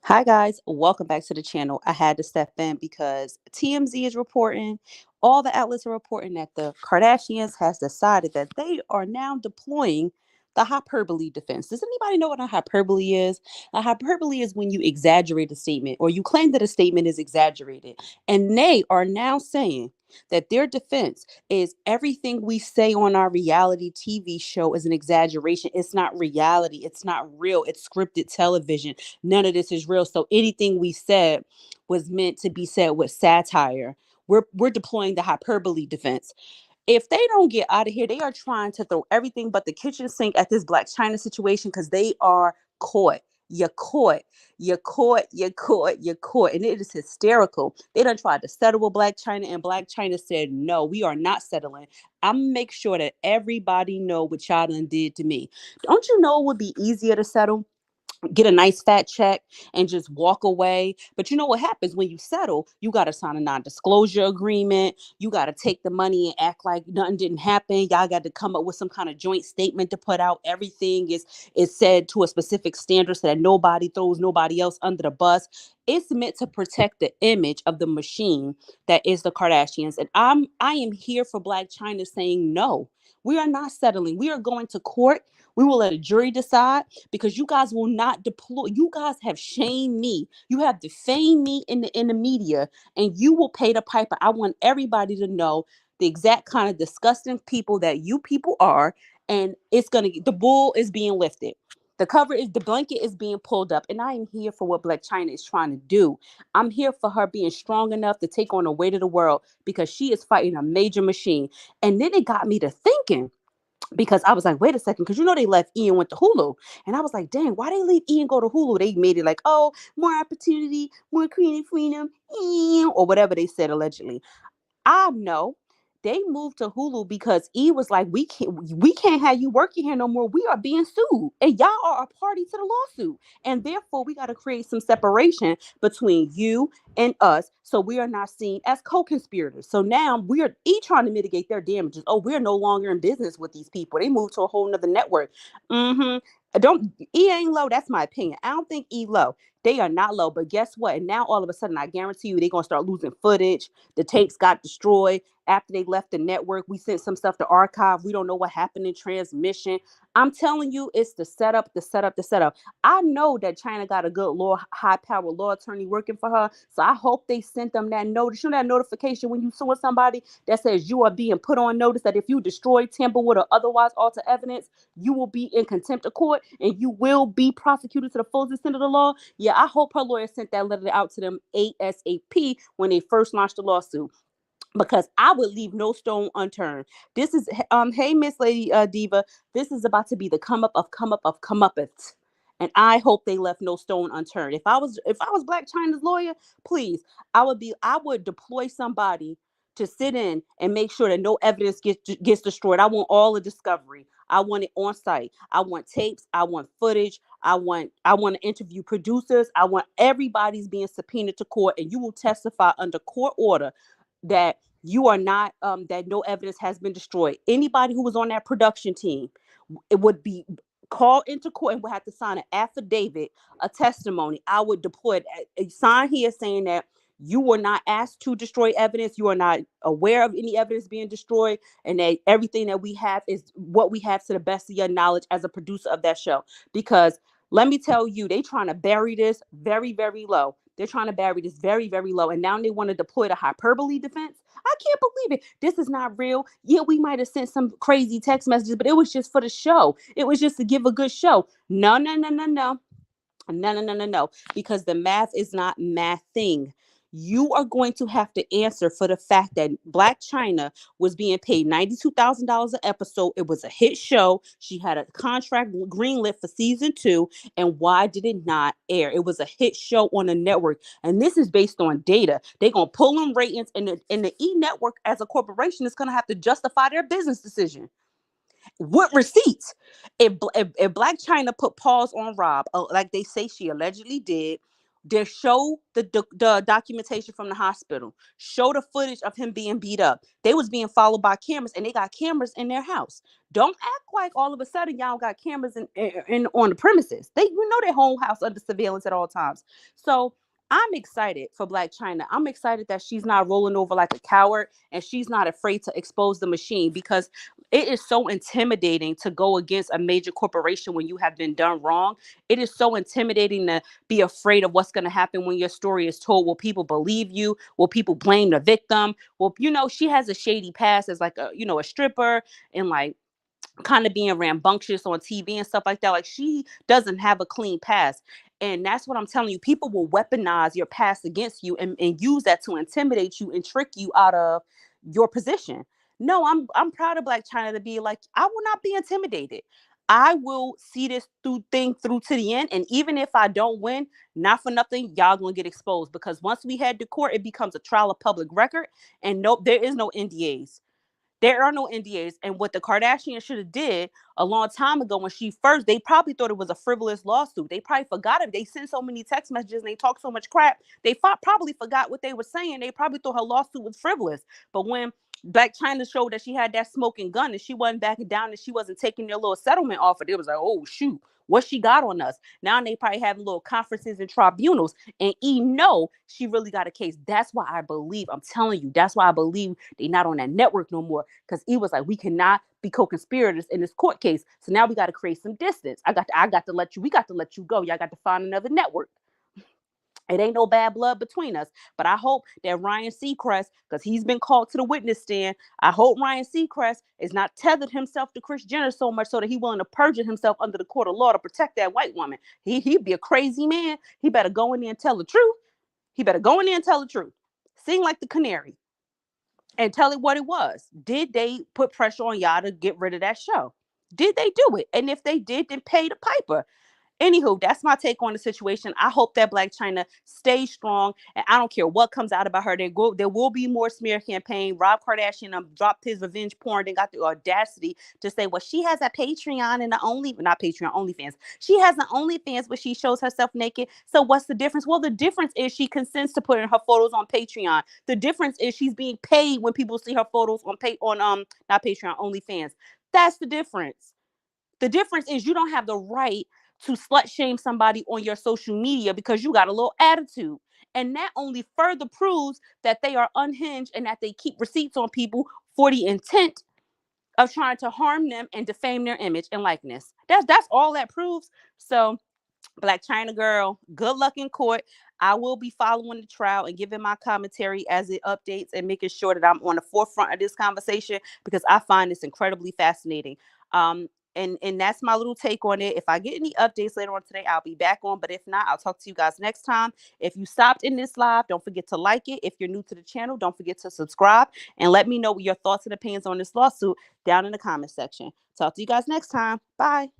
Hi guys, welcome back to the channel. I had to step in because TMZ is reporting, all the outlets are reporting that the Kardashians has decided that they are now deploying the hyperbole defense. Does anybody know what a hyperbole is? A hyperbole is when you exaggerate a statement or you claim that a statement is exaggerated. And they are now saying that their defense is everything we say on our reality TV show is an exaggeration. It's not reality. It's not real. It's scripted television. None of this is real. So anything we said was meant to be said with satire. We're deploying the hyperbole defense. If they don't get out of here, they are trying to throw everything but the kitchen sink at this Blac Chyna situation because they are caught. You're caught. You're caught. You're caught. You're caught. And it is hysterical. They done tried to settle with Blac Chyna, and Blac Chyna said, no, we are not settling. I'm gonna make sure that everybody know what y'all done did to me. Don't you know it would be easier to settle? Get a nice fat check and just walk away. But you know what happens when you settle? You got to sign a non-disclosure agreement. You got to take the money and act like nothing didn't happen. Y'all got to come up with some kind of joint statement to put out. Everything is said to a specific standard so that nobody throws nobody else under the bus. It's meant to protect the image of the machine that is the Kardashians. And I am here for Blac Chyna saying no. We are not settling. We are going to court. We will let a jury decide because you guys will not deploy. You guys have shamed me. You have defamed me in the media, and you will pay the piper. I want everybody to know the exact kind of disgusting people that you people are, and the bull is being lifted. The blanket is being pulled up, and I am here for what Blac Chyna is trying to do. I'm here for her being strong enough to take on the weight of the world because she is fighting a major machine. And then it got me to thinking because I was like, wait a second, because they left Ian went to Hulu. And I was like, dang, why they leave Ian go to Hulu? They made it like, oh, more opportunity, more creative freedom, or whatever they said allegedly. I know they moved to Hulu because E was like, we can't have you working here no more. We are being sued. And y'all are a party to the lawsuit. And therefore we got to create some separation between you and us. So we are not seen as co-conspirators. So now we are trying to mitigate their damages. Oh, we're no longer in business with these people. They moved to a whole nother network. Mm-hmm. Don't E ain't low. That's my opinion. I don't think E low. They are not low. But guess what? And now all of a sudden, I guarantee you, they're gonna start losing footage. The tapes got destroyed after they left the network. We sent some stuff to archive. We don't know what happened in transmission. I'm telling you, it's the setup, the setup, the setup. I know that China got a good law, high-powered law attorney working for her. So I hope they sent them that notice. You know that notification when you sue somebody that says you are being put on notice that if you destroy, tamper with, or otherwise alter evidence, you will be in contempt of court and you will be prosecuted to the fullest extent of the law. Yeah, I hope her lawyer sent that letter out to them ASAP when they first launched the lawsuit, because I would leave no stone unturned. This is hey Miss Lady Diva, this is about to be the come up of comeuppance. And I hope they left no stone unturned. If I was Blac Chyna's lawyer, please, I would deploy somebody to sit in and make sure that no evidence gets destroyed. I want all the discovery. I want it on site. I want tapes. I want footage. I want to interview producers. I want everybody's being subpoenaed to court, and you will testify under court order that you are not that no evidence has been destroyed. Anybody who was on that production team, it would be called into court and would have to sign an affidavit, a testimony. I would deploy a sign here saying that you were not asked to destroy evidence, you are not aware of any evidence being destroyed, and that everything that we have is what we have to the best of your knowledge as a producer of that show. Because let me tell you, they trying to bury this very, very low. They're trying to bury this very, very low. And now they want to deploy the hyperbole defense. I can't believe it. This is not real. Yeah, we might have sent some crazy text messages, but it was just for the show. It was just to give a good show. No, no, no, no, no. No, no, no, no, no. Because the math is not mathing. You are going to have to answer for the fact that Blac Chyna was being paid $92,000 an episode. It was a hit show. She had a contract greenlit for season 2. And why did it not air? It was a hit show on a network. And this is based on data. They're going to pull them ratings, and the E Network as a corporation is going to have to justify their business decision. What receipts? If Blac Chyna put pause on Rob, like they say she allegedly did, They show the documentation from the hospital, show the footage of him being beat up. They was being followed by cameras, and they got cameras in their house. Don't act like all of a sudden y'all got cameras in on the premises. They, you know, their whole house under surveillance at all times. So I'm excited for Blac Chyna. I'm excited that she's not rolling over like a coward, and she's not afraid to expose the machine, because it is so intimidating to go against a major corporation when you have been done wrong. It is so intimidating to be afraid of what's going to happen when your story is told. Will people believe you? Will people blame the victim? Well, you know, she has a shady past as like a, you know, a stripper, and like kind of being rambunctious on TV and stuff like that. Like, she doesn't have a clean past. And that's what I'm telling you. People will weaponize your past against you, and use that to intimidate you and trick you out of your position. No, I'm proud of Blac Chyna to be like, I will not be intimidated. I will see this thing through to the end. And even if I don't win, not for nothing, y'all gonna get exposed. Because once we head to court, it becomes a trial of public record. And nope, there is no NDAs. There are no NDAs. And what the Kardashians should have did a long time ago, when she first, they probably thought it was a frivolous lawsuit. They probably forgot it. They sent so many text messages and they talked so much crap. They probably forgot what they were saying. They probably thought her lawsuit was frivolous. But when Blac Chyna showed that she had that smoking gun, and she wasn't backing down, and she wasn't taking their little settlement offer, it was like, oh shoot, what she got on us. Now they probably having little conferences and tribunals, and know she really got a case. That's why I believe, I'm telling you, that's why I believe they not on that network no more. Because he was like, we cannot be co-conspirators in this court case. So now we got to create some distance. I got to let you, we got to let you go. Y'all got to find another network. It ain't no bad blood between us. But I hope that Ryan Seacrest, because he's been called to the witness stand, I hope Ryan Seacrest is not tethered himself to Kris Jenner so much so that he willing to perjure himself under the court of law to protect that white woman. He'd be a crazy man. He better go in there and tell the truth. He better go in there and tell the truth. Sing like the canary and tell it what it was. Did they put pressure on y'all to get rid of that show? Did they do it? And if they did, then pay the piper. Anywho, that's my take on the situation. I hope that Blac Chyna stays strong, and I don't care what comes out about her. There will be more smear campaign. Rob Kardashian dropped his revenge porn and got the audacity to say, well, she has a Patreon and not Patreon, OnlyFans. She has an OnlyFans, but she shows herself naked. So what's the difference? Well, the difference is she consents to putting her photos on Patreon. The difference is she's being paid when people see her photos on not Patreon, OnlyFans. That's the difference. The difference is you don't have the right to slut shame somebody on your social media because you got a little attitude. And that only further proves that they are unhinged and that they keep receipts on people for the intent of trying to harm them and defame their image and likeness. That's all that proves. So, Blac Chyna girl, good luck in court. I will be following the trial and giving my commentary as it updates and making sure that I'm on the forefront of this conversation because I find this incredibly fascinating. And that's my little take on it. If I get any updates later on today, I'll be back on. But if not, I'll talk to you guys next time. If you stopped in this live, don't forget to like it. If you're new to the channel, don't forget to subscribe and let me know your thoughts and opinions on this lawsuit down in the comment section. Talk to you guys next time. Bye.